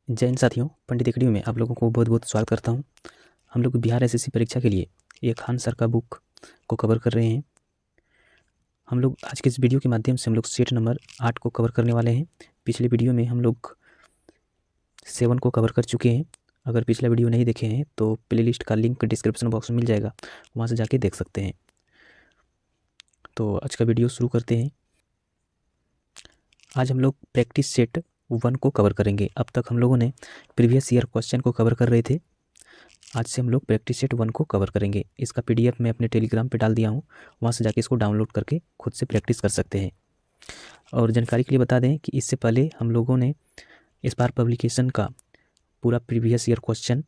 जय हिंद साथियों, पंडित एकेडमी में आप लोगों को बहुत बहुत स्वागत करता हूं। हम लोग बिहार एसएससी परीक्षा के लिए एक खान सर का बुक को कवर कर रहे हैं। हम लोग आज के इस वीडियो के माध्यम से हम लोग सेट नंबर 8 को कवर करने वाले हैं। पिछले वीडियो में हम लोग 7 को कवर कर चुके हैं। अगर पिछला वीडियो नहीं देखे हैं तो प्लेलिस्ट का लिंक डिस्क्रिप्शन बॉक्स में मिल जाएगा, वहाँ से जाके देख सकते हैं। तो आज का वीडियो शुरू करते हैं। आज हम लोग प्रैक्टिस सेट 1 को कवर करेंगे। अब तक हम लोगों ने प्रीवियस ईयर क्वेश्चन को कवर कर रहे थे। आज से हम लोग प्रैक्टिस सेट 1 को कवर करेंगे। इसका पीडीएफ मैं अपने टेलीग्राम पे डाल दिया हूँ, वहाँ से जाके इसको डाउनलोड करके खुद से प्रैक्टिस कर सकते हैं। और जानकारी के लिए बता दें कि इससे पहले हम लोगों ने इस बार पब्लिकेशन का पूरा प्रीवियस ईयर क्वेश्चन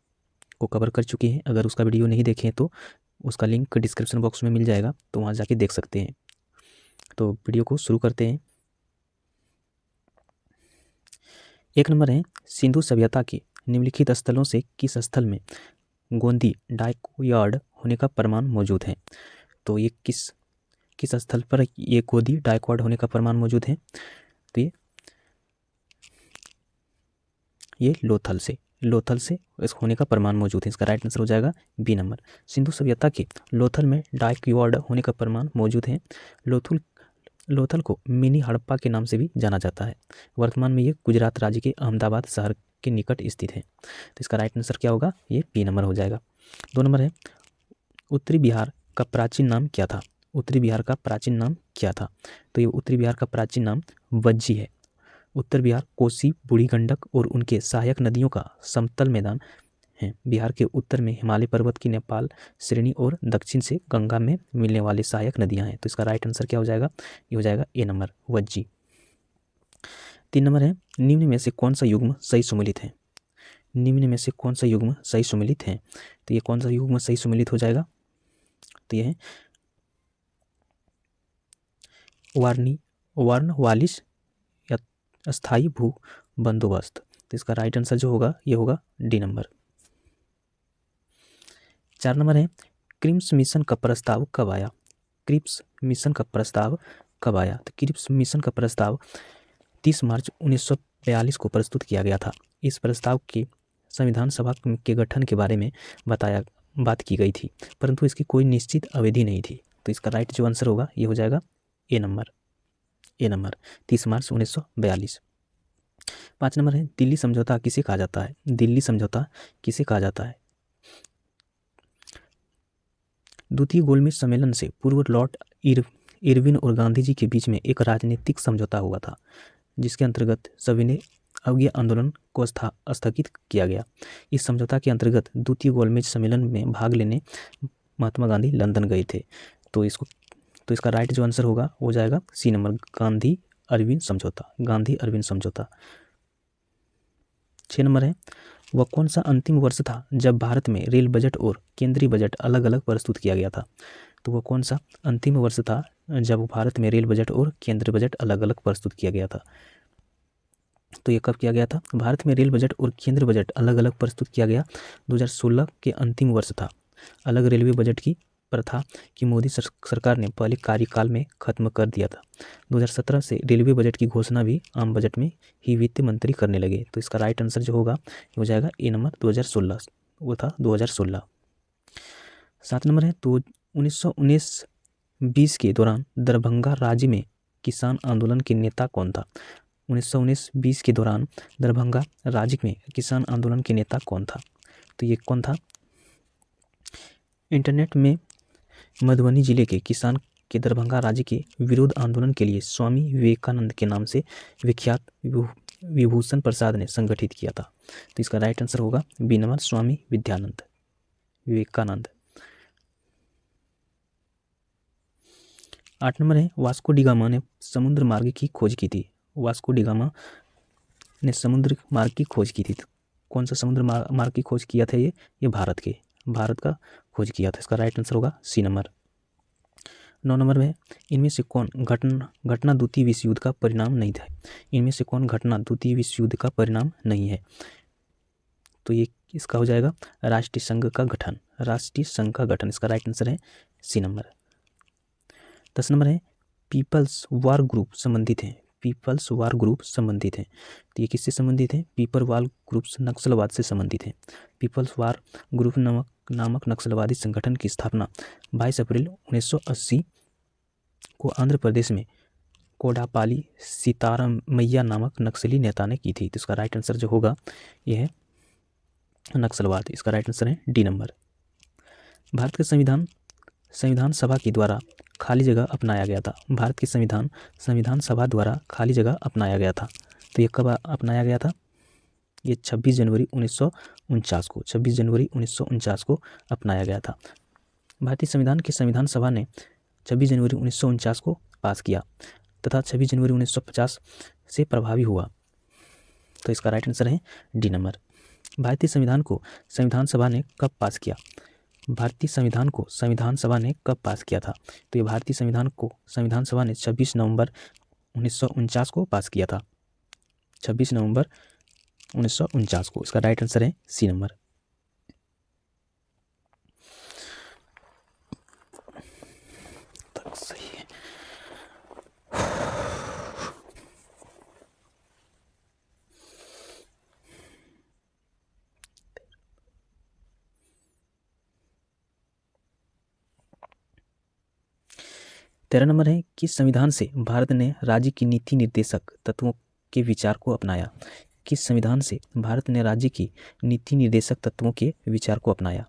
को कवर कर चुके हैं। अगर उसका वीडियो नहीं देखें तो उसका लिंक डिस्क्रिप्शन बॉक्स में मिल जाएगा, तो वहाँ जाके देख सकते हैं। तो वीडियो को शुरू करते हैं। 1 नंबर है, सिंधु सभ्यता के निम्नलिखित स्थलों से किस स्थल में गोंदी डाइकयार्ड होने का प्रमाण मौजूद है? तो ये किस स्थल पर ये गोंदी डाइकयार्ड होने का प्रमाण मौजूद है? तो ये लोथल से इस होने का प्रमाण मौजूद है। इसका राइट आंसर हो जाएगा बी नंबर। सिंधु सभ्यता के लोथल में डाइकयार्ड होने का प्रमाण मौजूद है। लोथल को मिनी हड़प्पा के नाम से भी जाना जाता है। वर्तमान में ये गुजरात राज्य के अहमदाबाद शहर के निकट स्थित है। तो इसका राइट आंसर क्या होगा? ये बी नंबर हो जाएगा। 2 नंबर है, उत्तरी बिहार का प्राचीन नाम क्या था? उत्तरी बिहार का प्राचीन नाम क्या था? तो ये उत्तरी बिहार का प्राचीन नाम वज्जी है। उत्तर बिहार कोसी, बूढ़ी गंडक और उनके सहायक नदियों का समतल मैदान है। बिहार के उत्तर में हिमालय पर्वत की नेपाल श्रेणी और दक्षिण से गंगा में मिलने वाली सहायक नदियां हैं। तो इसका राइट आंसर क्या हो जाएगा? ये हो जाएगा ए नंबर, वज्जी। 3 नंबर है, निम्न में से कौन सा युग्म सही सुमेलित है? निम्न में से कौन सा युग्म सही सुमेलित है? तो ये कौन सा युग्म सही सुमेलित हो जाएगा? तो ये है वार्नवालिस या स्थायी भू बंदोबस्त। तो इसका राइट आंसर जो होगा ये होगा डी नंबर। 4 नंबर है, क्रिप्स मिशन का प्रस्ताव कब आया? क्रिप्स मिशन का प्रस्ताव कब आया? तो क्रिप्स मिशन का प्रस्ताव 30 मार्च 1942 को प्रस्तुत किया गया था। इस प्रस्ताव की संविधान सभा के गठन के बारे में बात की गई थी, परंतु इसकी कोई निश्चित अवधि नहीं थी। तो इसका राइट जो आंसर होगा ये हो जाएगा ए नंबर। 30 मार्च 1942। 5 नंबर है, दिल्ली समझौता किसे कहा जाता है? दिल्ली समझौता किसे कहा जाता है? द्वितीय गोलमेज सम्मेलन से पूर्व लॉर्ड इरविन और गांधी जी के बीच में एक राजनीतिक समझौता हुआ था, जिसके अंतर्गत सविनय अवज्ञा आंदोलन को स्थगित किया गया। इस समझौता के अंतर्गत द्वितीय गोलमेज सम्मेलन में भाग लेने महात्मा गांधी लंदन गए थे। तो इसका राइट जो आंसर होगा हो जाएगा सी नंबर, गांधी अरविंद समझौता। 6 नंबर है, वह कौन सा अंतिम वर्ष था जब भारत में रेल बजट और केंद्रीय बजट अलग अलग प्रस्तुत किया गया था? तो वह कौन सा अंतिम वर्ष था जब भारत में रेल बजट और केंद्रीय बजट अलग अलग प्रस्तुत किया गया था? तो ये कब किया गया था? भारत में रेल बजट और केंद्रीय बजट अलग अलग प्रस्तुत किया गया 2016 के अंतिम वर्ष था। अलग रेलवे बजट की प्रथा की मोदी सरकार ने पहले कार्यकाल में खत्म कर दिया था। 2017 से रेलवे बजट की घोषणा भी आम बजट में ही वित्त मंत्री करने लगे। तो इसका राइट आंसर जो होगा हो जाएगा ए नंबर, 2016। वो था 2016। 7 नंबर है, तो 1919-20 के दौरान दरभंगा राज्य में किसान आंदोलन के नेता कौन था? 1919-20 के दौरान दरभंगा राज्य में किसान आंदोलन के नेता कौन था? तो ये कौन था? इंटरनेट में मधुबनी जिले के किसान के दरभंगा राज्य के विरोध आंदोलन के लिए स्वामी विवेकानंद के नाम से विख्यात विभूषण प्रसाद ने संगठित किया था। तो इसका राइट आंसर होगा B number, Swami Vivekananda. 8 number है, वास्को डी गामा ने समुद्र मार्ग की खोज की थी। वास्को डी गामा ने समुद्र मार्ग की खोज की थी। कौन सा समुद्र मार्ग की खोज किया था? ये भारत का खोज किया था। इसका राइट आंसर होगा सी नंबर। 9 नंबर में, इनमें से कौन घटना द्वितीय विश्व युद्ध का परिणाम नहीं था? इनमें से कौन घटना द्वितीय विश्व युद्ध का परिणाम नहीं है? तो ये इसका हो जाएगा राष्ट्रीय संघ का गठन। इसका राइट आंसर है सी नंबर। 10 नंबर है, पीपल्स वार ग्रुप संबंधित है। पीपल्स वार ग्रुप संबंधित हैं। तो ये किससे संबंधित हैं? पीपल वार ग्रुप नक्सलवाद से संबंधित हैं। पीपल्स वार ग्रुप नामक नक्सलवादी संगठन की स्थापना 22 अप्रैल 1980 को आंध्र प्रदेश में कोडापाली सीतारामैया नामक नक्सली नेता ने की थी। तो इसका राइट आंसर जो होगा यह है नक्सलवाद। इसका राइट आंसर है डी नंबर। भारत के संविधान सभा के द्वारा खाली जगह अपनाया गया था। भारत के संविधान सभा द्वारा खाली जगह अपनाया गया था। तो ये कब अपनाया गया था? ये 26 जनवरी 1949 को 26 जनवरी 1949 को अपनाया गया था। भारतीय संविधान के संविधान सभा ने 26 जनवरी 1949 को पास किया तथा 26 जनवरी 1950 से प्रभावी हुआ। तो इसका राइट आंसर है डी नंबर। भारतीय संविधान को संविधान सभा ने कब पास किया? भारतीय संविधान को संविधान सभा ने कब पास किया था? तो ये भारतीय संविधान को संविधान सभा ने 26 नवंबर 1949 को पास किया था। 26 नवंबर 1949 को। इसका राइट आंसर है सी नंबर। सही है। तेरह नंबर है किस संविधान से भारत ने राज्य की नीति निर्देशक तत्वों के विचार को अपनाया? किस संविधान से भारत ने राज्य की नीति निर्देशक तत्वों के विचार को अपनाया?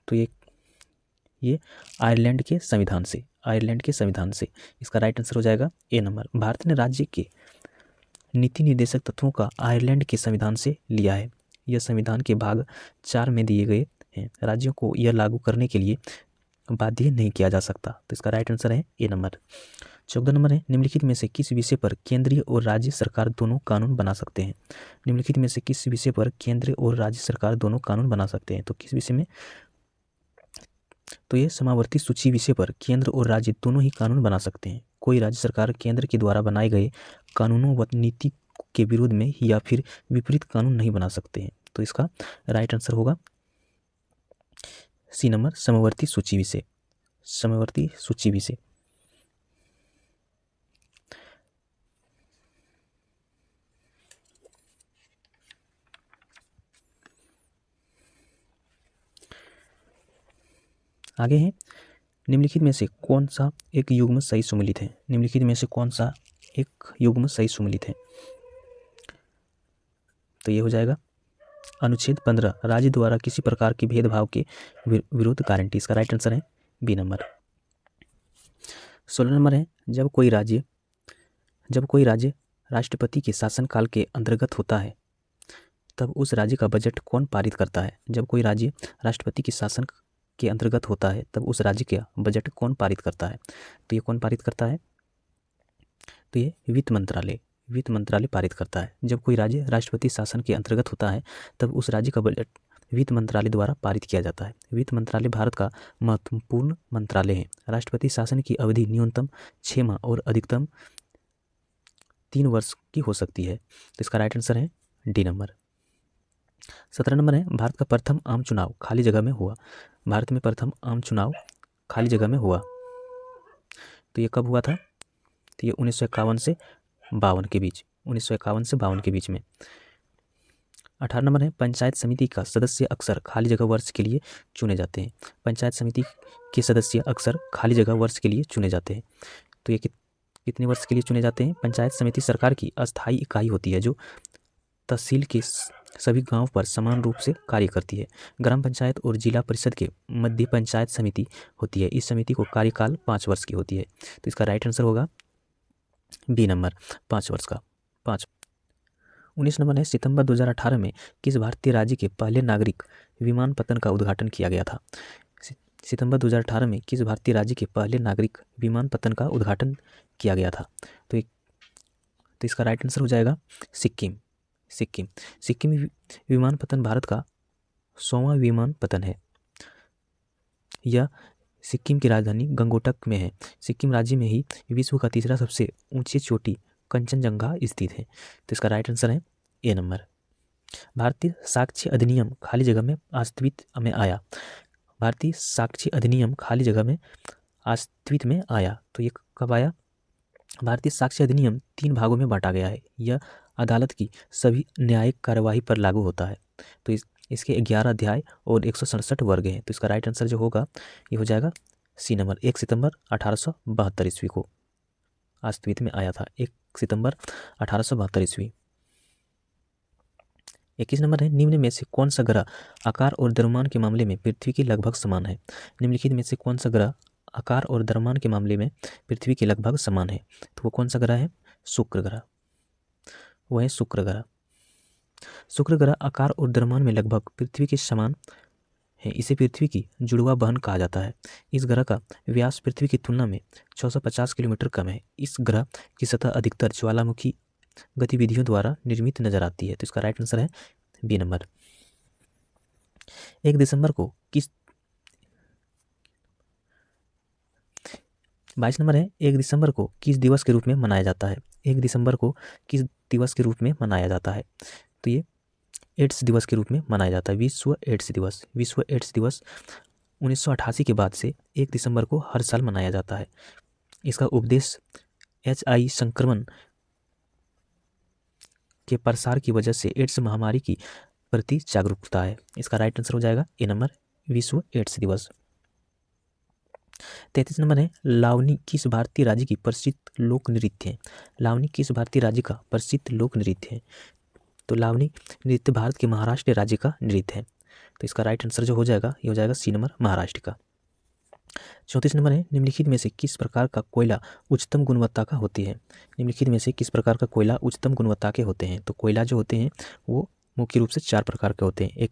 तो ये आयरलैंड के संविधान से। इसका राइट आंसर हो जाएगा ए नंबर। भारत ने राज्य के नीति निर्देशक तत्वों का आयरलैंड के संविधान से लिया है। यह संविधान के भाग 4 में दिए गए हैं। राज्यों को यह लागू करने के लिए बाध्य नहीं किया जा सकता। तो इसका राइट आंसर है ए नंबर। 14 नंबर है निम्नलिखित में से किस विषय पर केंद्रीय और राज्य सरकार दोनों कानून बना सकते हैं? निम्नलिखित में से किस विषय पर केंद्र और राज्य सरकार दोनों कानून बना सकते हैं? तो किस विषय में? तो ये समावर्ती सूची विषय पर केंद्र और राज्य दोनों ही कानून बना सकते हैं। कोई राज्य सरकार केंद्र के द्वारा बनाए गए कानूनों व नीति के विरोध में या फिर विपरीत कानून नहीं बना सकते हैं। तो इसका राइट आंसर होगा सी नंबर, समवर्ती सूची विषय। आगे है निम्नलिखित में से कौन सा एक युग्म सही सुमेलित है? निम्नलिखित में से कौन सा एक युग्म सही सुमेलित है? तो ये हो जाएगा अनुच्छेद 15 राज्य द्वारा किसी प्रकार के भेदभाव के विरुद्ध गारंटी। इसका राइट आंसर है बी नंबर। 16 नंबर है जब कोई राज्य राष्ट्रपति के शासनकाल के अंतर्गत होता है तब उस राज्य का बजट कौन पारित करता है? जब कोई राज्य राष्ट्रपति के शासन के अंतर्गत होता है तब उस राज्य का बजट कौन पारित करता है? तो ये कौन पारित करता है? तो ये वित्त मंत्रालय पारित करता है। जब कोई राज्य राष्ट्रपति शासन के अंतर्गत होता है तब उस राज्य का बजट वित्त मंत्रालय द्वारा पारित किया जाता है। वित्त मंत्रालय भारत का महत्वपूर्ण मंत्रालय है। राष्ट्रपति शासन की अवधि न्यूनतम 6 माह और अधिकतम 3 वर्ष की हो सकती है। तो इसका राइट आंसर है डी नंबर। 17 नंबर है भारत का प्रथम आम चुनाव खाली जगह में हुआ। भारत में प्रथम आम चुनाव खाली जगह में हुआ तो ये कब हुआ था? तो ये 1951 से 52 के बीच, 1951 से 52 के बीच में। 18 नंबर है पंचायत समिति का सदस्य अक्सर खाली जगह वर्ष के लिए चुने जाते हैं। पंचायत समिति के सदस्य अक्सर खाली जगह वर्ष के लिए चुने जाते हैं। तो ये कितने वर्ष के लिए चुने जाते हैं? पंचायत समिति सरकार की अस्थायी इकाई होती है जो तहसील के सभी गांव पर समान रूप से कार्य करती है। ग्राम पंचायत और जिला परिषद के मध्य पंचायत समिति होती है। इस समिति को कार्यकाल 5 वर्ष की होती है। तो इसका राइट आंसर होगा बी नंबर, 5 वर्ष का 5। 19 नंबर है सितंबर 2018 में किस भारतीय राज्य के पहले नागरिक विमानपत्तन का उद्घाटन किया गया था? सितंबर 2018 में किस भारतीय राज्य के पहले नागरिक विमानपत्तन का उद्घाटन किया गया था? तो इसका राइट आंसर हो जाएगा सिक्किम। विमानपत्तन भारत का 100वां विमानपत्तन है। यह सिक्किम की राजधानी गंगटोक में है। सिक्किम राज्य में ही विश्व का तीसरा सबसे ऊंची चोटी कंचनजंगा स्थित है। तो इसका राइट आंसर है ए नंबर। भारतीय साक्ष्य अधिनियम खाली जगह में अस्तित्व में आया। भारतीय साक्ष्य अधिनियम खाली जगह में अस्तित्व में आया तो ये कब आया? भारतीय साक्ष्य अधिनियम 3 भागों में बांटा गया है। यह अदालत की सभी न्यायिक कार्यवाही पर लागू होता है। तो इसके 11 अध्याय और 167 वर्ग हैं। तो इसका राइट आंसर जो होगा ये हो जाएगा सी नंबर। 1 सितंबर 1872 ईस्वी को अस्तित्व में आया था। 1 सितंबर 1872 ईस्वी। 21 नंबर है, निम्न में से कौन सा ग्रह आकार और द्रव्यमान के मामले में पृथ्वी के लगभग समान है। निम्नलिखित में से कौन सा ग्रह आकार और द्रव्यमान के मामले में पृथ्वी के लगभग समान है। तो वो कौन सा ग्रह है? शुक्र ग्रह। वो है शुक्र ग्रह। शुक्र ग्रह आकार और द्रव्यमान में लगभग पृथ्वी के समान है। इसे पृथ्वी की जुड़वा बहन कहा जाता है। इस ग्रह का व्यास पृथ्वी की तुलना में 650 किलोमीटर कम है। इस ग्रह की सतह अधिकतर ज्वालामुखी गतिविधियों द्वारा निर्मित नजर आती है। तो इसका राइट आंसर है बी नंबर। 1 दिसंबर को किस 22 नंबर है, 1 दिसंबर को किस दिवस के रूप में मनाया जाता है। 1 दिसंबर को किस दिवस के रूप में मनाया जाता है। तो ये एड्स दिवस के रूप में मनाया जाता है। विश्व एड्स दिवस। विश्व एड्स दिवस 1988 के बाद से 1 दिसंबर को हर साल मनाया जाता है। इसका उपदेश HIV संक्रमण के प्रसार की वजह से एड्स महामारी की प्रति जागरूकता है। इसका राइट आंसर हो जाएगा ए नंबर, विश्व एड्स दिवस। 33 नंबर है, लावनी किस भारतीय राज्य की प्रसिद्ध लोक नृत्य है। लावनी किस भारतीय राज्य का प्रसिद्ध लोक नृत्य है। तो लावनी नृत्य भारत के महाराष्ट्र राज्य का नृत्य है। तो इसका राइट आंसर जो हो जाएगा ये हो जाएगा सी नंबर, महाराष्ट्र का। 34 नंबर है, निम्नलिखित में से किस प्रकार का कोयला उच्चतम गुणवत्ता का होती है। निम्नलिखित में से किस प्रकार का कोयला उच्चतम गुणवत्ता के होते हैं। तो कोयला जो होते हैं वो मुख्य रूप से 4 प्रकार के होते हैं।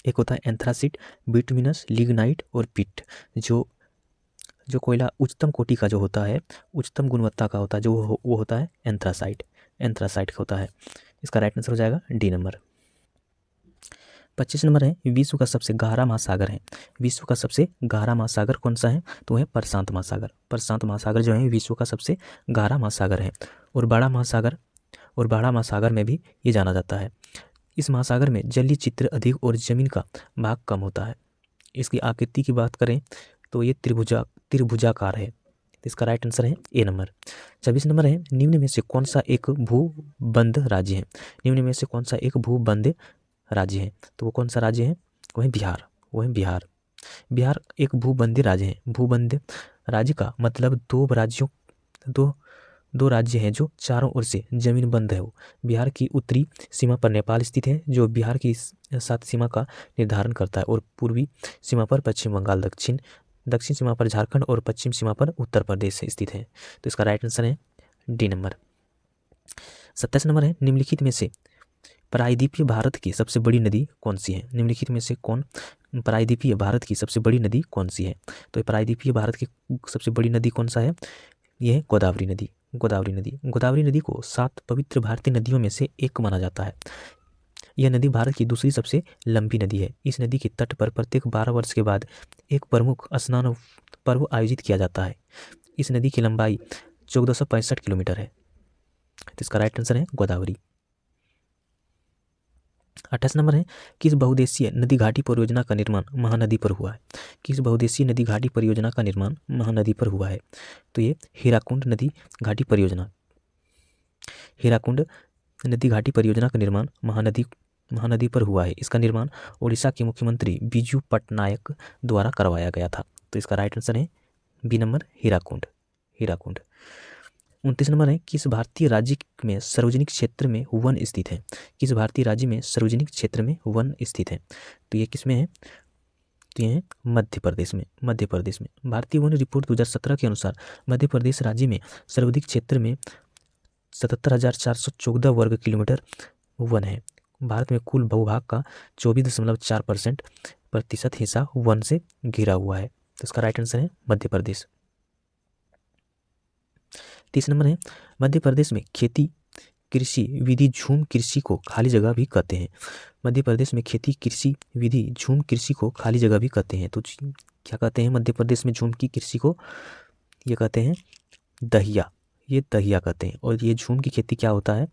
एक होता है एंथ्रासिट, बिटुमिनस, लिग्नाइट और पिट। जो कोयला उच्चतम कोटि का जो होता है, उच्चतम गुणवत्ता का होता है, जो वो होता है एंथ्रासाइट होता है। इसका राइट आंसर हो जाएगा डी नंबर। 25 नंबर है, विश्व का सबसे गहरा महासागर है। विश्व का सबसे गहरा महासागर कौन सा है। तो है प्रशांत महासागर। प्रशांत महासागर जो है विश्व का सबसे गहरा महासागर है। और बड़ा महासागर में भी ये जाना जाता है। इस महासागर में जलीय चित्र अधिक और जमीन का भाग कम होता है। इसकी आकृति की बात करें तो ये त्रिभुजाकार है। इसका राइट आंसर है ए नंबर। 26 नंबर है, निम्न में से कौन सा एक भूबंध राज्य है। निम्न में से कौन सा एक भूबंध राज्य है। तो वो कौन सा राज्य है। वो है बिहार। बिहार एक भूबंधी राज्य है। भूबंध राज्य का मतलब दो राज्य हैं जो चारों ओर से जमीन बंद है। वो बिहार की उत्तरी सीमा पर नेपाल स्थित है, जो बिहार की सात सीमा का निर्धारण करता है। और पूर्वी सीमा पर पश्चिम बंगाल, दक्षिण सीमा पर झारखंड और पश्चिम सीमा पर उत्तर प्रदेश स्थित है। तो इसका राइट आंसर है डी नंबर। 27 नंबर है, निम्नलिखित में से प्रायद्वीपीय भारत की सबसे बड़ी नदी कौन सी है। निम्नलिखित में से प्रायद्वीपीय भारत की सबसे बड़ी नदी कौन सी है। तो प्रायद्वीपीय भारत की सबसे बड़ी नदी कौन सा है। यह है गोदावरी नदी को 7 पवित्र भारतीय नदियों में से एक माना जाता है। यह नदी भारत की दूसरी सबसे लंबी नदी है। इस नदी के तट पर प्रत्येक 12 वर्ष के बाद एक प्रमुख स्नान पर्व आयोजित किया जाता है। इस नदी की लंबाई 1465 किलोमीटर है। तो इसका राइट आंसर है गोदावरी। 28 नंबर है, किस बहुउद्देशीय नदी घाटी परियोजना का निर्माण महानदी पर हुआ है। किस बहुउद्देशीय नदी घाटी परियोजना का निर्माण महानदी पर हुआ है। तो ये हीराकुंड नदी घाटी परियोजना का निर्माण महानदी पर हुआ है। इसका निर्माण ओडिशा के मुख्यमंत्री बिजू पटनायक द्वारा करवाया गया था। तो इसका राइट आंसर है बी नंबर, हीराकुंड। 29 नंबर है, किस भारतीय राज्य में सार्वजनिक क्षेत्र में वन स्थित है। किस भारतीय राज्य में सार्वजनिक क्षेत्र में वन स्थित है। तो ये किस में है। तो ये है मध्य प्रदेश में। भारतीय वन रिपोर्ट 2017 के अनुसार मध्य प्रदेश राज्य में सर्वाधिक क्षेत्र में 77,414 वर्ग किलोमीटर वन है। भारत में कुल भूभाग का 24.4% हिस्सा वन से घिरा हुआ है। तो इसका राइट आंसर है मध्य प्रदेश। 30 नंबर है, मध्य प्रदेश में खेती कृषि विधि झूम कृषि को खाली जगह भी कहते हैं। मध्य प्रदेश में खेती कृषि विधि झूम कृषि को खाली जगह भी कहते हैं। तो क्या कहते हैं मध्य प्रदेश में झूम की कृषि को। ये कहते हैं दहिया। ये दहिया कहते हैं। और ये झूम की खेती क्या होता है।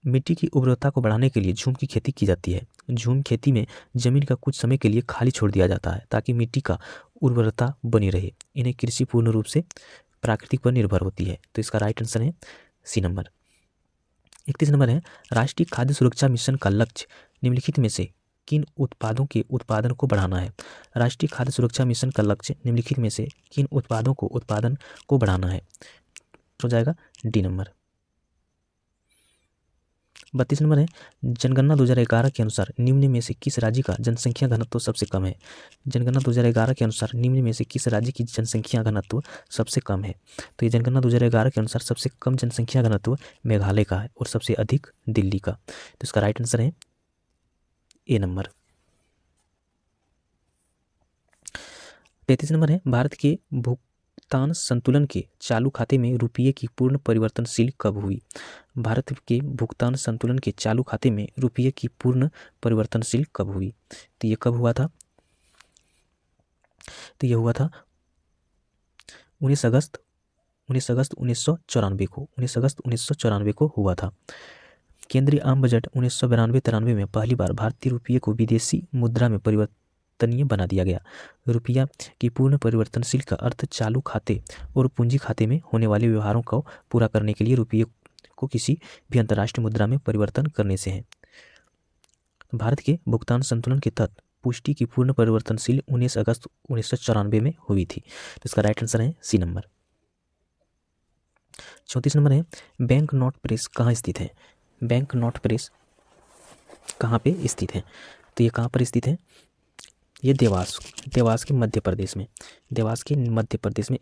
मिट्टी की उर्वरता को बढ़ाने के लिए झूम की खेती की जाती है। झूम खेती में जमीन का कुछ समय के लिए खाली छोड़ दिया जाता है ताकि मिट्टी का उर्वरता बनी रहे। इन्हें कृषि पूर्ण रूप से प्राकृतिक पर निर्भर होती है। तो इसका राइट आंसर है सी नंबर। 31 नंबर है, राष्ट्रीय खाद्य सुरक्षा मिशन का लक्ष्य निम्नलिखित में से किन उत्पादों के उत्पादन को बढ़ाना है। राष्ट्रीय खाद्य सुरक्षा मिशन का लक्ष्य निम्नलिखित में से किन उत्पादों को उत्पादन को बढ़ाना है। हो जाएगा डी नंबर। 32 नंबर है, जनगणना 2011 के अनुसार निम्न में से किस राज्य का जनसंख्या घनत्व सबसे कम है। जनगणना 2011 के अनुसार निम्न में से किस राज्य की जनसंख्या घनत्व सबसे कम है। तो ये जनगणना 2011 के अनुसार सबसे कम जनसंख्या घनत्व मेघालय का है और सबसे अधिक दिल्ली का। तो इसका राइट आंसर है ए नंबर। 33 नंबर है, भारत के भुगतान संतुलन के चालू खाते में रुपये की पूर्ण परिवर्तनशील कब हुई। भारत के भुगतान संतुलन के चालू खाते में रुपये की पूर्ण परिवर्तनशील कब हुई। तो ये कब हुआ था। तो ये हुआ था 19 अगस्त 1994 को। 19 अगस्त 1994 को हुआ था। केंद्रीय आम बजट 1992-93 में पहली बार भारतीय रुपये को विदेशी मुद्रा में परिवर्तनीय बना दिया गया। रुपया की पूर्ण परिवर्तनशील का अर्थ चालू खाते और पूंजी खाते में होने वाले व्यवहारों को पूरा करने के लिए रुपये को किसी भी अंतर्राष्ट्रीय मुद्रा में परिवर्तन करने से है। भारत के भुगतान संतुलन के तहत पुष्टि की पूर्ण परिवर्तनशील 19 अगस्त 1994 में हुई थी। तो इसका राइट आंसर है सी नंबर। 34 नंबर है, बैंक नोट प्रेस कहाँ स्थित है। बैंक नोट प्रेस कहाँ पे स्थित है। तो ये कहाँ पर स्थित है। ये देवास के मध्य प्रदेश में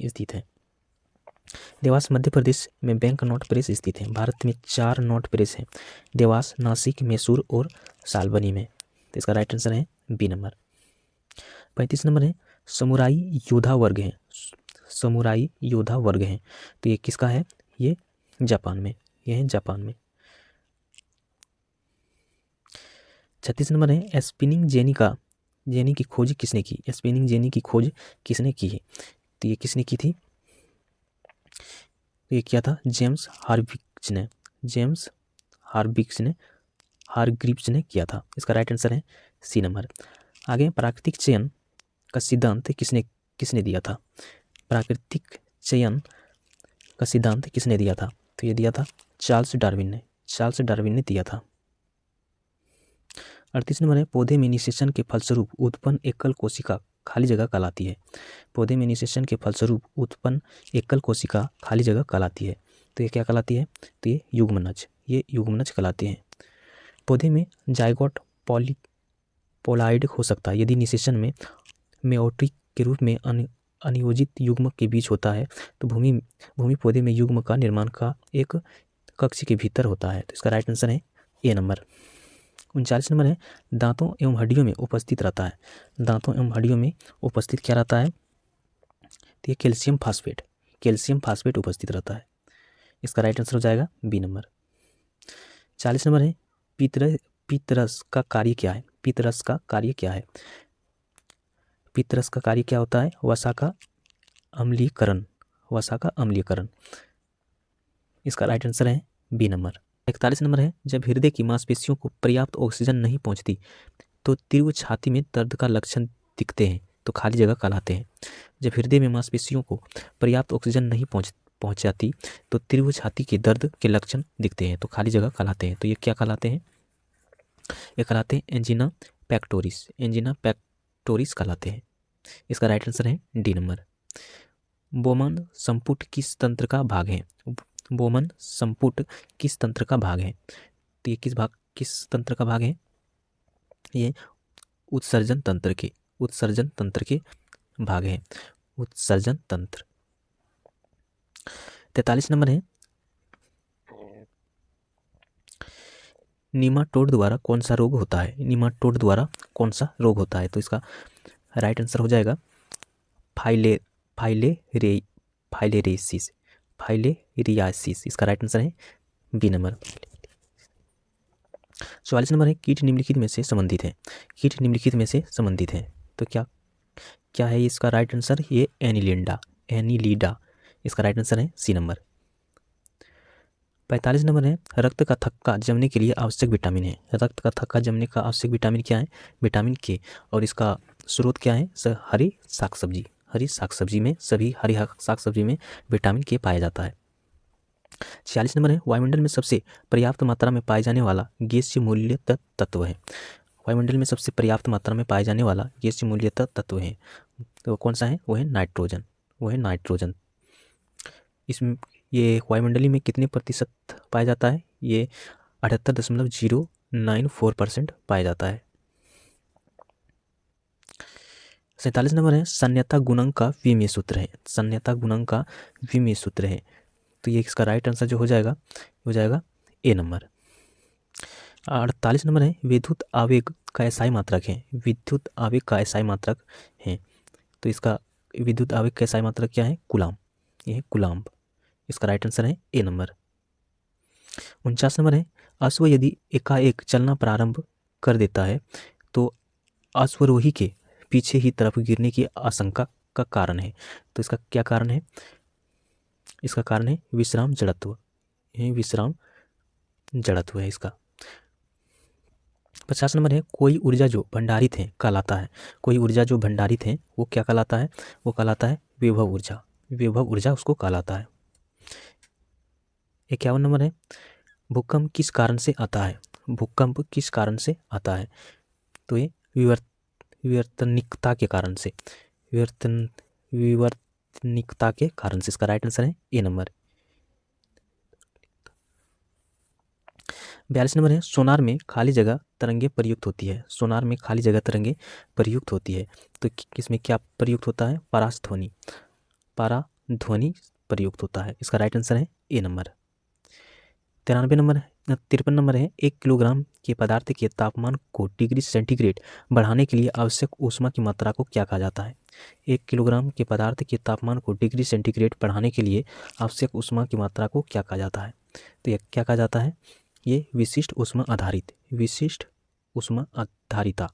स्थित है। देवास मध्य प्रदेश में बैंक नोट प्रेस स्थित है। भारत में 4 नोट प्रेस हैं, देवास, नासिक, मैसूर और सालबनी में। तो इसका राइट आंसर है बी नंबर। 35 नंबर है, समुराई योद्धा वर्ग हैं। तो ये किसका है। ये जापान में। 36 नंबर है, स्पिनिंग जेनी की खोज किसने की। स्पिनिंग जेनी की खोज किसने की है। तो ये किसने की थी। तो ये किया था जेम्स हारग्रीव्स ने किया था। इसका राइट आंसर है सी नंबर। आगे, प्राकृतिक चयन का सिद्धांत किसने दिया था। प्राकृतिक चयन का सिद्धांत किसने दिया था। तो ये दिया था चार्ल्स डार्विन ने दिया था। 38 नंबर है, पौधे में निषेचन के फलस्वरूप उत्पन्न एकल कोशिका खाली जगह कहलाती है। पौधे में निषेचन के फलस्वरूप उत्पन्न एकल कोशिका खाली जगह कहलाती है। तो ये क्या कहलाती है। तो ये युग्मनज कहलाते हैं। पौधे में जाइगोट पोलाइड हो सकता है यदि निषेचन में मेयोटिक के रूप में अनियोजित युग्म के बीच होता है। तो भूमि पौधे में युग्म का निर्माण का एक कक्ष के भीतर होता है। तो इसका राइट आंसर है ए नंबर। 39 नंबर है, दांतों एवं हड्डियों में उपस्थित रहता है। दांतों एवं हड्डियों में उपस्थित क्या रहता है। तो ये कैल्शियम फास्फेट उपस्थित रहता है। इसका राइट आंसर हो जाएगा बी नंबर। 40 नंबर है, पीतरस का कार्य क्या है। पीतरस का कार्य क्या होता है। वसा का अम्लीकरण। इसका राइट आंसर है बी नंबर। 41 नंबर है, जब हृदय की मांसपेशियों को पर्याप्त ऑक्सीजन नहीं पहुंचती तो तीव्र छाती में दर्द का लक्षण दिखते हैं तो खाली जगह कहलाते हैं। जब हृदय में मांसपेशियों को पर्याप्त ऑक्सीजन नहीं पहुंचाती तो तीव्र छाती के दर्द के लक्षण दिखते हैं तो खाली जगह कहलाते हैं। तो ये क्या कहलाते हैं। ये कहलाते हैं एंजिना पैक्टोरिस कहलाते हैं। इसका राइट आंसर है डी नंबर। बोमन संपुट किस तंत्र का भाग है। तो ये किस तंत्र का भाग है। ये उत्सर्जन तंत्र के भाग है। उत्सर्जन तंत्र। 43 नंबर है, निमाटोड द्वारा कौन सा रोग होता है। तो इसका राइट आंसर हो जाएगा फाइलेरियासिस। इसका राइट आंसर है बी नंबर। 44 नंबर है, कीट निम्नलिखित में से संबंधित है। तो क्या है इसका राइट आंसर। ये एनीलिडा। इसका राइट आंसर है सी नंबर। 45 नंबर है, रक्त का थक्का जमने के लिए आवश्यक विटामिन है। रक्त का थक्का जमने का आवश्यक विटामिन क्या है। विटामिन के। और इसका स्रोत क्या है। हरी हरी साग सब्जी में, सभी हरी साग सब्जी में विटामिन के पाया जाता है। 46 नंबर है, वायुमंडल में सबसे पर्याप्त मात्रा में पाए जाने वाला गैसीय मूल्य तत्व है। वायुमंडल में सबसे पर्याप्त मात्रा में पाए जाने वाला गैसीय मूल्य तत्व है, तो कौन सा है? वो है नाइट्रोजन, वो है नाइट्रोजन। इसमें ये वायुमंडली में कितने प्रतिशत पाया जाता है? ये 78.094% पाया जाता है। 47 नंबर है, सान्यता गुणांक का विमेय सूत्र है। सान्यता गुणांक का विमेय सूत्र है, तो ये इसका राइट आंसर जो हो जाएगा ए नंबर। 48 नंबर है, विद्युत आवेग का एसआई मात्रक है। विद्युत आवेग का एसआई मात्रक है, तो इसका विद्युत आवेग का एसआई मात्रक क्या है? कूलाम्ब, ये है कूलाम्ब। इसका राइट आंसर है ए नंबर। 49 नंबर है, अश्व यदि एकाएक चलना प्रारंभ कर देता है तो अश्वरोही के पीछे ही तरफ गिरने की आशंका का कारण है, तो इसका क्या कारण है? इसका कारण है विश्राम जड़त्व, ये विश्राम जड़त्व है इसका। 50 नंबर है, कोई ऊर्जा जो भंडारित है कहलाता है। कोई ऊर्जा जो भंडारित है वो क्या कहलाता है? वो कहलाता है विभव ऊर्जा, विभव ऊर्जा उसको कहलाता है। 51 नंबर है, भूकंप किस कारण से आता है? भूकंप किस कारण से आता है? तो ये विवर्तनिकता के कारण से, विवर्तनिकता के कारण से। इसका राइट आंसर है ए नंबर। 42 नंबर है, सोनार में खाली जगह तरंगे प्रयुक्त होती है। सोनार में खाली जगह तरंगे प्रयुक्त होती है, तो किसमें क्या प्रयुक्त होता है? परासध्वनि, पराध्वनि प्रयुक्त होता है। इसका राइट आंसर है ए नंबर। 53 नंबर है, 1 किलोग्राम के पदार्थ के तापमान को डिग्री सेंटीग्रेड बढ़ाने के लिए आवश्यक ऊष्मा की मात्रा को क्या कहा जाता है? 1 किलोग्राम के पदार्थ के तापमान को डिग्री सेंटीग्रेड बढ़ाने के लिए आवश्यक ऊष्मा की मात्रा को क्या कहा जाता है? तो यह क्या कहा जाता है? ये विशिष्ट ऊष्मा आधारित, विशिष्ट ऊष्मा धारिता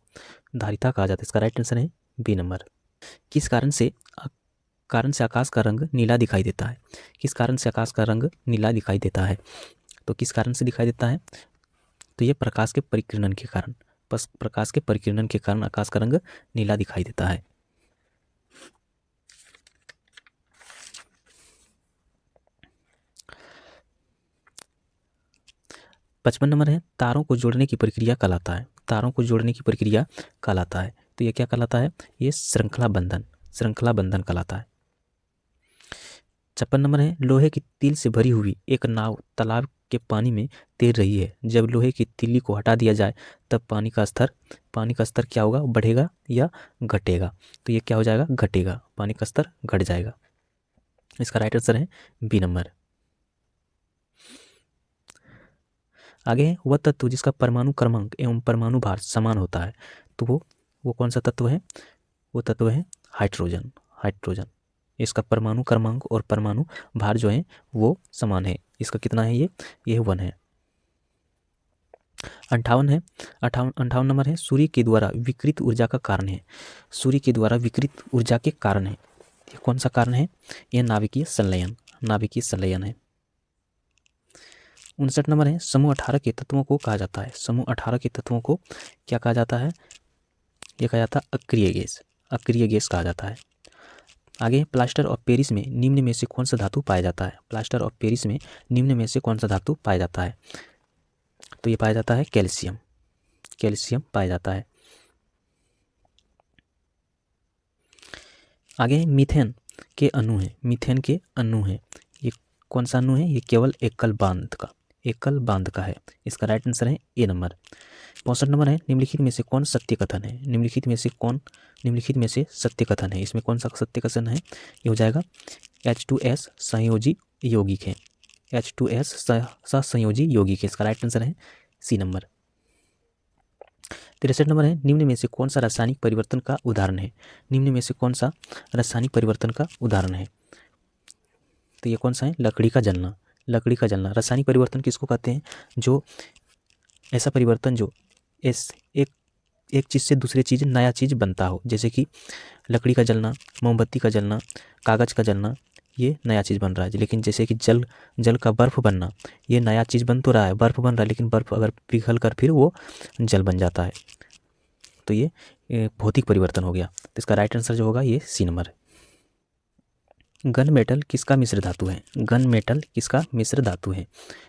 कहा जाता है। इसका राइट आंसर है बी नंबर। किस कारण से आकाश का रंग नीला दिखाई देता है? किस कारण से आकाश का रंग नीला दिखाई देता है? तो किस कारण से दिखाई देता है? तो ये प्रकाश के परिकिरणन के कारण, प्रकाश के परिकिरणन के कारण आकाश का रंग नीला दिखाई देता है। पचपन नंबर है, तारों को जोड़ने की प्रक्रिया कहलाता है। तारों को जोड़ने की प्रक्रिया कहलाता है, तो ये क्या कहलाता है? ये श्रृंखला बंधन कहलाता है। 56 नंबर है, लोहे की तिल से भरी हुई एक नाव तालाब के पानी में तैर रही है। जब लोहे की तिल्ली को हटा दिया जाए तब पानी का स्तर क्या होगा? बढ़ेगा या घटेगा? तो ये क्या हो जाएगा? घटेगा, पानी का स्तर घट जाएगा। इसका राइट आंसर है बी नंबर। आगे है, वह तत्व जिसका परमाणु क्रमांक एवं परमाणु भार समान होता है, तो वो कौन सा तत्व है? वो तत्व है हाइड्रोजन। इसका परमाणु क्रमांक और परमाणु भार जो है वो समान है। इसका कितना है? ये 1 है। 58 नंबर है, सूर्य के द्वारा विकिरित ऊर्जा का कारण है। सूर्य के द्वारा विकिरित ऊर्जा के कारण है, ये कौन सा कारण है? यह नाभिकीय संलयन है। 59 नंबर है, समूह 18 के तत्वों को कहा जाता है। समूह 18 के तत्वों को क्या कहा जाता है? यह कहा जाता है अक्रिय गैस कहा जाता है। आगे, प्लास्टर ऑफ पेरिस में निम्न में से कौन सा धातु पाया जाता है? प्लास्टर ऑफ पेरिस में निम्न में से कौन सा धातु पाया जाता है? तो ये पाया जाता है कैल्शियम पाया जाता है। आगे मीथेन के अणु हैं। ये कौन सा अणु है? ये केवल एकल बांध का है। इसका राइट आंसर है ए नंबर। 65 नंबर है, निम्नलिखित में से कौन सत्य कथन है? निम्नलिखित में से सत्य कथन है। इसमें कौन सा सत्य कथन है? ये हो जाएगा H2S संयोजी यौगिक है। H2S सहसंयोजी यौगिक है। इसका राइट आंसर है सी नंबर। 63 नंबर है, निम्न में से कौन सा रासायनिक परिवर्तन का उदाहरण है? निम्न में से कौन सा रासायनिक परिवर्तन का उदाहरण है? तो ये कौन सा है? लकड़ी का जलना रासायनिक परिवर्तन किसको कहते हैं? जो ऐसा परिवर्तन जो एक चीज़ से दूसरी चीज़ नया चीज़ बनता हो, जैसे कि लकड़ी का जलना, मोमबत्ती का जलना, कागज़ का जलना, ये नया चीज़ बन रहा है। लेकिन जैसे कि जल का बर्फ़ बनना, ये नया चीज़ बन तो रहा है, बर्फ़ बन रहा है, लेकिन बर्फ़ अगर पिघल कर फिर वो जल बन जाता है, तो ये भौतिक परिवर्तन हो गया। तो इसका राइट आंसर जो होगा ये सी नंबर है। गन मेटल किसका मिश्र धातु है? गन मेटल किसका मिश्र धातु है?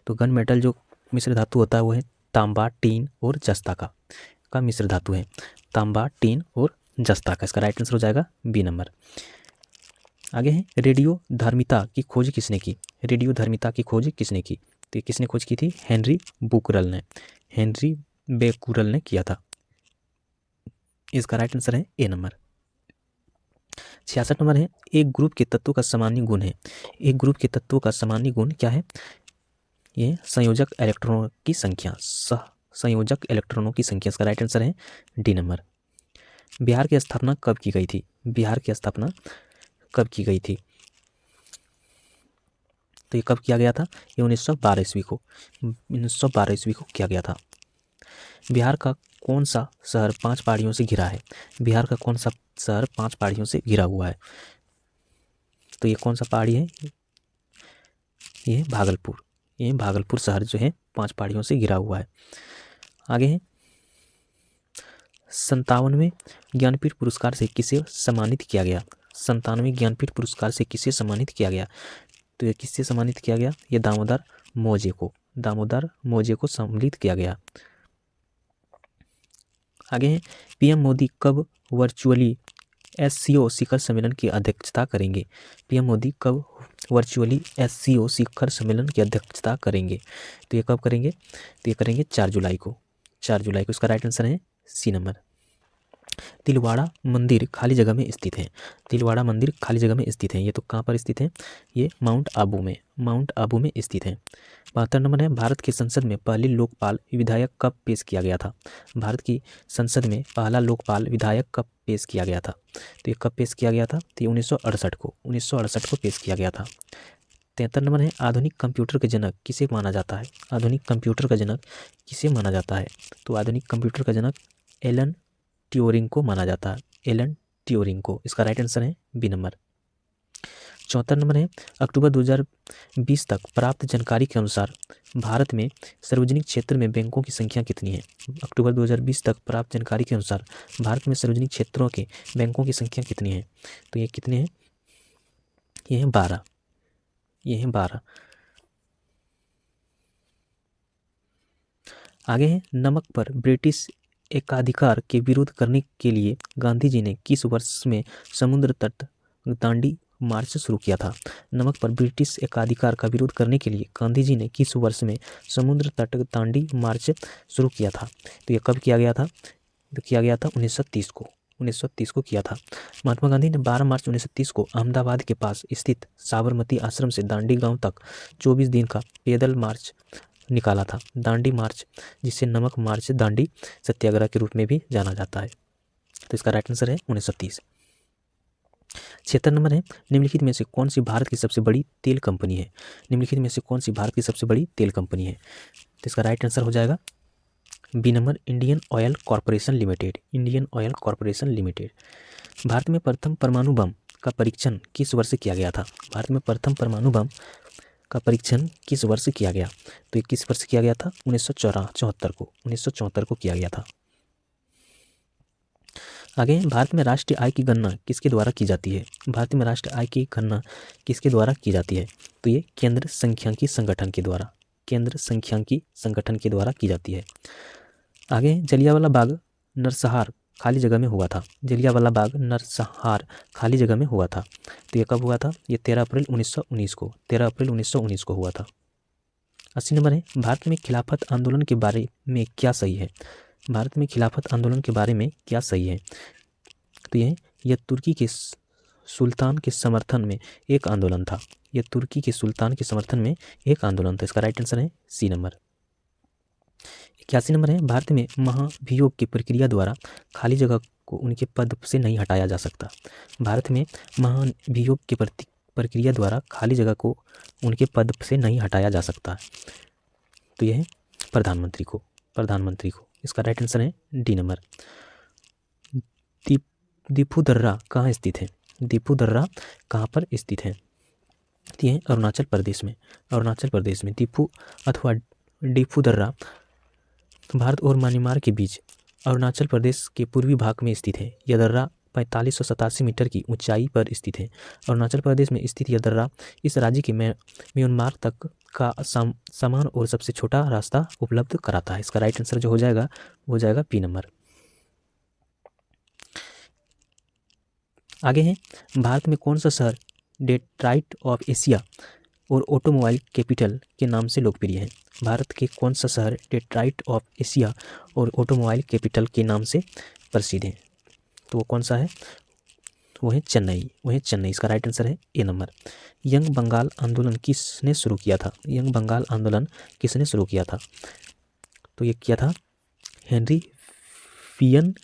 तो गन मेटल जो मिश्र धातु होता है वो है तांबा, टीन और जस्ता का मिश्र धातु है। तांबा, टीन और जस्ता का। इसका राइट आंसर हो जाएगा बी नंबर। आगे है रेडियो धर्मिता की खोज किसने की? रेडियो धर्मिता की खोज किसने की? तो किसने खोज की थी? हेनरी बुकरल ने। हेनरी बेकुरल ने किया था। इसका राइट आंसर है ए नंबर। 66 नंबर है एक ग्रुप के तत्वों का सामान्य गुण है। एक ग्रुप के तत्वों का सामान्य गुण क्या है? ये संयोजक इलेक्ट्रॉनों की संख्या। संयोजक इलेक्ट्रॉनों की संख्या। इसका राइट आंसर है डी नंबर। बिहार की स्थापना कब की गई थी? बिहार की स्थापना कब की गई थी? तो ये कब किया गया था? ये 1912 ईस्वी को 1912 ईस्वी को किया गया था। बिहार का कौन सा शहर 5 पहाड़ियों से घिरा है? बिहार का कौन सा शहर 5 पहाड़ियों से घिरा हुआ है? तो ये कौन सा पहाड़ी है? ये भागलपुर। ये भागलपुर शहर जो है 5 पहाड़ियों से घिरा हुआ है। आगे है 97वें ज्ञानपीठ पुरस्कार से किसे सम्मानित किया गया? 97वें ज्ञानपीठ पुरस्कार से किसे सम्मानित किया गया? तो ये किससे सम्मानित किया गया? ये दामोदर मोजे को। दामोदर मोजे को सम्मिलित किया गया। आगे है पीएम मोदी कब वर्चुअली एससीओ शिखर सम्मेलन की अध्यक्षता करेंगे? पीएम मोदी कब वर्चुअली एससीओ शिखर सम्मेलन की अध्यक्षता करेंगे? तो ये कब करेंगे? तो ये करेंगे 4 जुलाई को। 4 जुलाई को। इसका राइट आंसर है सी नंबर। तिलवाड़ा मंदिर खाली जगह में स्थित है। तिलवाड़ा मंदिर खाली जगह में स्थित है। ये तो कहाँ पर स्थित है? ये माउंट आबू में। माउंट आबू में स्थित है। 72 नंबर है भारत की संसद में पहली लोकपाल विधेयक कब पेश किया गया था? भारत की संसद में पहला लोकपाल विधेयक कब पेश किया गया था? तो ये कब पेश किया गया था? तो ये 1968 को पेश किया गया था। 73 नंबर है आधुनिक कंप्यूटर के जनक किसे माना जाता है? आधुनिक कंप्यूटर का जनक किसे माना जाता है? तो आधुनिक कंप्यूटर का जनक एलन ट्यूरिंग को माना जाता है। एलन ट्यूरिंग को। इसका राइट आंसर है बी नंबर। 74 नंबर है अक्टूबर 2020 तक प्राप्त जानकारी के अनुसार भारत में सार्वजनिक क्षेत्र में बैंकों की संख्या कितनी है? अक्टूबर 2020 तक प्राप्त जानकारी के अनुसार भारत में सार्वजनिक क्षेत्रों के बैंकों की संख्या कितनी है? तो ये कितने हैं? ये हैं 12। ये हैं 12। आगे है नमक पर ब्रिटिश एकाधिकार के विरोध करने के लिए गांधी जी ने किस वर्ष में समुद्र तट दांडी मार्च शुरू किया था? नमक पर ब्रिटिश एकाधिकार का विरोध करने के लिए गांधी जी ने किस वर्ष में समुद्र तट दांडी मार्च शुरू किया था? तो ये कब किया गया था? तो किया गया था 1930 को। 1930 को किया था। महात्मा गांधी ने 12 मार्च 1930 को अहमदाबाद के पास स्थित साबरमती आश्रम से दांडी गांव तक 24 दिन का पैदल मार्च निकाला था। दांडी मार्च, जिसे नमक मार्च दांडी सत्याग्रह के रूप में भी जाना जाता है। तो इसका राइट आंसर है 1930। 76 नंबर है निम्नलिखित में से कौन सी भारत की सबसे बड़ी तेल कंपनी है? निम्नलिखित में से कौन सी भारत की सबसे बड़ी तेल कंपनी है? तो इसका राइट आंसर हो जाएगा B number Indian Oil Corporation Limited. Indian Oil Corporation Limited. Bharat में प्रथम परमाणु बम का परीक्षण किस वर्ष किया गया था? भारत में प्रथम परमाणु बम का परीक्षण किस वर्ष किया गया? तो ये किस वर्ष किया गया था? 1974 को किया गया था। आगे भारत में राष्ट्रीय आय की गणना किसके द्वारा की जाती है? भारत में राष्ट्रीय आय की गणना किसके द्वारा की जाती है? तो ये केंद्र सांख्यिकी संगठन के द्वारा। केंद्र सांख्यिकी संगठन के द्वारा की जाती है। आगे जलियांवाला बाग नरसंहार खाली जगह में हुआ था। जलियांवाला बाग नरसंहार खाली जगह में हुआ था। तो ये कब हुआ था? ये 13 अप्रैल 1919 को। 13 अप्रैल 1919 को हुआ था। 80 नंबर है भारत में खिलाफत आंदोलन के बारे में क्या सही है? भारत में खिलाफत आंदोलन के बारे में क्या सही है? तो यह तुर्की के सुल्तान के समर्थन में एक आंदोलन था। यह तुर्की के सुल्तान के समर्थन में एक आंदोलन था। इसका राइट आंसर है सी नंबर। 81 नंबर है भारत में महाभियोग की प्रक्रिया द्वारा खाली जगह को उनके पद से नहीं हटाया जा सकता। भारत में महाभियोग की प्रक्रिया द्वारा खाली जगह को उनके पद से नहीं हटाया जा सकता। तो यह है प्रधानमंत्री को। इसका राइट आंसर है डी नंबर। दीपू दर्रा कहाँ स्थित है? दीपू दर्रा कहाँ पर स्थित है? ये है अरुणाचल प्रदेश में। अरुणाचल प्रदेश में दीपू अथवा दीपू दर्रा भारत और म्यांमार के बीच अरुणाचल प्रदेश के पूर्वी भाग में स्थित है। यह दर्रा 4587 मीटर की ऊंचाई पर स्थित है। अरुणाचल प्रदेश में स्थित यह दर्रा इस राज्य के म्यांमार तक का समान और सबसे छोटा रास्ता उपलब्ध कराता है। इसका राइट आंसर जो हो जाएगा बी नंबर। आगे है, भारत में कौन सा शहर डेट्राइट ऑफ एशिया और ऑटोमोबाइल कैपिटल के नाम से लोकप्रिय है? भारत के कौन सा शहर डेट्राइट ऑफ एशिया और ऑटोमोबाइल कैपिटल के नाम से प्रसिद्ध है? तो वो कौन सा है? वो है चेन्नई। इसका राइट आंसर है ए नंबर। यंग बंगाल आंदोलन किसने शुरू किया था? यंग बंगाल आंदोलन किसने शुरू किया था? तो ये किया था हेनरी वियन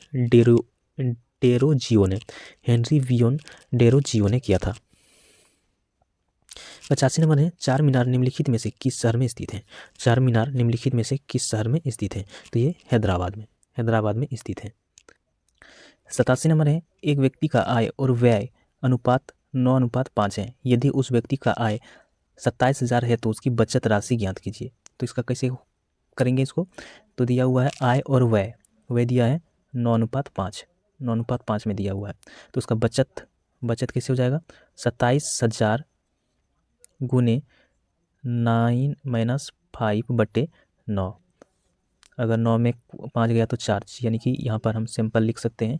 डेरोजियो ने। हेनरी वियन डेरोजियो ने किया था। 85 नंबर है, चार मीनार निम्नलिखित में से किस शहर में स्थित है? चार मीनार निम्नलिखित में से किस शहर में स्थित है? तो ये हैदराबाद में स्थित है। 87 नंबर है, एक व्यक्ति का आय और व्यय अनुपात 9:5 है। यदि उस व्यक्ति का आय 27,000 है तो उसकी बचत राशि ज्ञात कीजिए। तो इसका कैसे करेंगे इसको? तो दिया हुआ है आय और व्यय दिया है 9:5 में दिया हुआ है। तो उसका बचत कैसे हो जाएगा? 27,000 गुने 9-5/9। अगर 9 में 5 गया तो 4, यानी कि यहाँ पर हम सिंपल लिख सकते हैं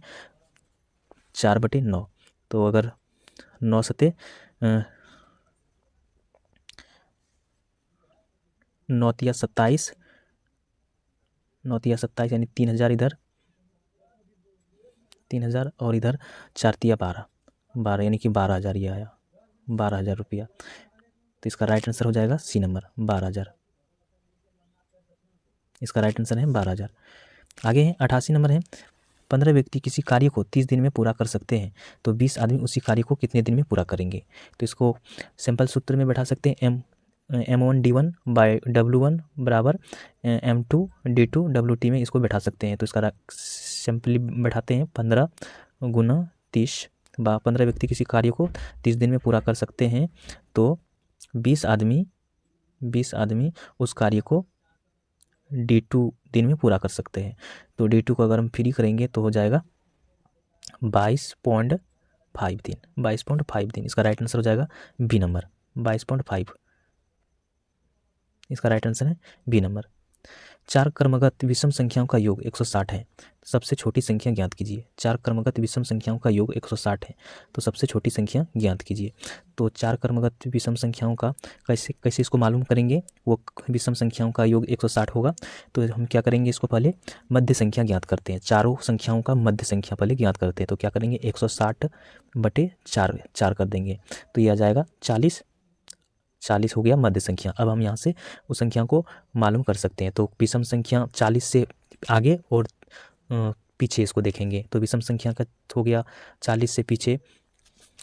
4/9। तो अगर 9 सते 9×27 यानी 3,000 इधर 3,000 और इधर 4×12 यानी कि 12,000 ये आया 12,000 रुपया। तो इसका राइट आंसर हो जाएगा सी नंबर 12,000। इसका राइट आंसर है 12,000। आगे है 88 नंबर है, 15 व्यक्ति किसी कार्य को 30 दिन में पूरा कर सकते हैं तो 20 आदमी उसी कार्य को कितने दिन में पूरा करेंगे? तो इसको सिंपल सूत्र में बैठा सकते हैं, M1D1/W1 बराबर M2D2WT में इसको बैठा सकते हैं। तो इसका सिंपली बैठाते हैं 15 गुना 30। 15 व्यक्ति किसी कार्य को 30 दिन में पूरा कर सकते हैं तो 20 आदमी उस कार्य को D2 दिन में पूरा कर सकते हैं। तो D2 को अगर हम फ्री करेंगे तो हो जाएगा 22.5 दिन। 22.5 दिन इसका राइट आंसर हो जाएगा बी नंबर 22.5। इसका राइट आंसर है बी नंबर। चार क्रमगत विषम संख्याओं का योग 160 है। सबसे छोटी संख्या ज्ञात कीजिए। चार क्रमगत विषम संख्याओं का योग 160 है तो सबसे छोटी संख्या ज्ञात कीजिए। तो चार क्रमगत विषम संख्याओं का कैसे इसको मालूम करेंगे? वो विषम संख्याओं का योग 160 होगा तो हम क्या करेंगे, इसको पहले मध्य संख्या ज्ञात करते हैं। चारों संख्याओं का मध्य संख्या पहले ज्ञात करते हैं। तो क्या करेंगे 160/4 कर देंगे तो ये आ जाएगा 40 हो गया मध्य संख्या। अब हम यहाँ से उस संख्या को मालूम कर सकते हैं। तो विषम संख्या 40 से आगे और पीछे इसको देखेंगे तो विषम संख्या का हो गया 40 से पीछे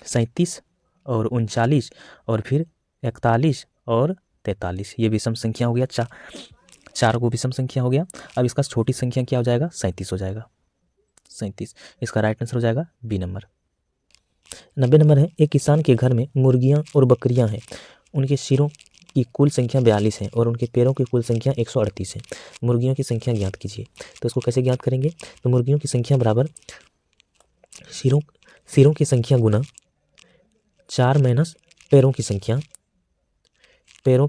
37 और 39 और फिर 41 और 43। ये विषम संख्या हो गया। चार को विषम संख्या हो गया। अब इसका छोटी संख्या क्या हो जाएगा? 37 हो जाएगा 37। इसका राइट आंसर हो जाएगा बी नंबर। 90 नंबर है, एक किसान के घर में मुर्गियाँ और बकरियाँ हैं। उनके सिरों की कुल संख्या 42 है और उनके पैरों की कुल संख्या 138 है। मुर्गियों की संख्या ज्ञात कीजिए। तो इसको कैसे ज्ञात करेंगे? तो मुर्गियों की संख्या बराबर सिरों की संख्या गुना 4 माइनस पैरों की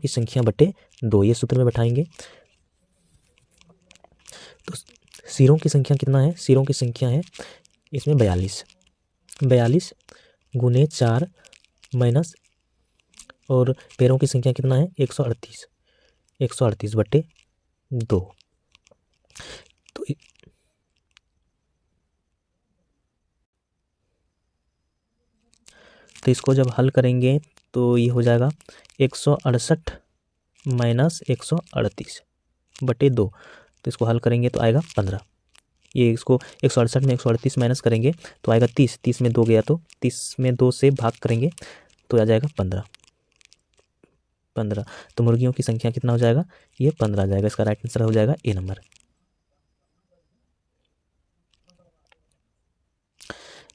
संख्या बटे 2। ये सूत्र में बैठाएंगे तो सिरों की संख्या कितना है? सिरों की संख्या है इसमें 42 गुने 4 माइनस और पैरों की संख्या कितना है? 138/2। तो इसको जब हल करेंगे तो ये हो जाएगा 168 माइनस 138/2। तो इसको हल करेंगे तो आएगा 15। ये इसको 168 में 138 माइनस करेंगे तो आएगा 30। 30 में 2 गया तो 30 में 2 से भाग करेंगे तो आ जाएगा 15। तो मुर्गियों की संख्या कितना हो जाएगा? ये 15 आ जाएगा। इसका राइट आंसर हो जाएगा ए नंबर।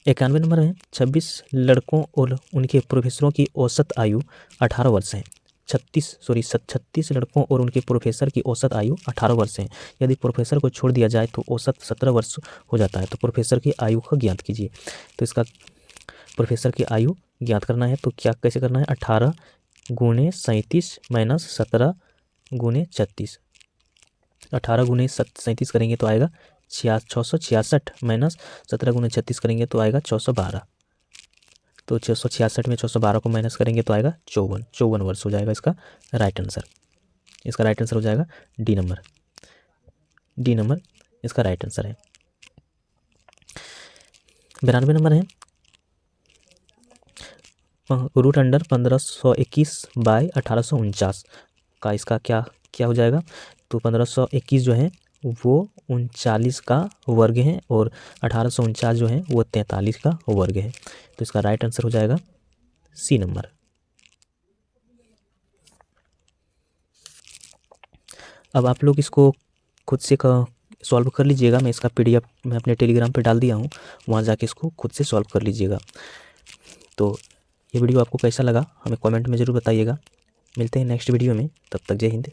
91 नंबर है, 26 लड़कों और उनके प्रोफेसरों की औसत आयु 18 वर्ष है। 36 लड़कों और उनके प्रोफेसर की औसत आयु 18 वर्ष है। यदि प्रोफेसर को छोड़ दिया जाए तो औसत 17 वर्ष हो जाता है। तो प्रोफेसर की आयु को ज्ञात कीजिए। तो इसका प्रोफेसर की आयु ज्ञात करना है तो क्या कैसे करना है, 18 गुणे 37 माइनस 17 गुणे 36। 18 गुणे 37 करेंगे तो आएगा 666 माइनस 17 गुणे 36 करेंगे तो आएगा 612। तो 666 में 612 को माइनस करेंगे तो आएगा 54 वर्ष हो जाएगा इसका राइट आंसर। इसका राइट आंसर हो जाएगा डी नंबर इसका राइट आंसर है। 92 नंबर है रूट अंडर 1521 बाय 1849 का इसका क्या हो जाएगा। तो 1521 जो है वो 39 का वर्ग है और 1849 जो है वो 43 का वर्ग है। तो इसका राइट आंसर हो जाएगा सी नंबर। अब आप लोग इसको खुद से सॉल्व कर लीजिएगा। मैं इसका PDF मैं अपने टेलीग्राम पे डाल दिया हूँ, वहाँ जाके इसको खुद से सॉल्व कर लीजिएगा। तो ये वीडियो आपको कैसा लगा हमें कमेंट में ज़रूर बताइएगा। मिलते हैं नेक्स्ट वीडियो में, तब तक जय हिंद।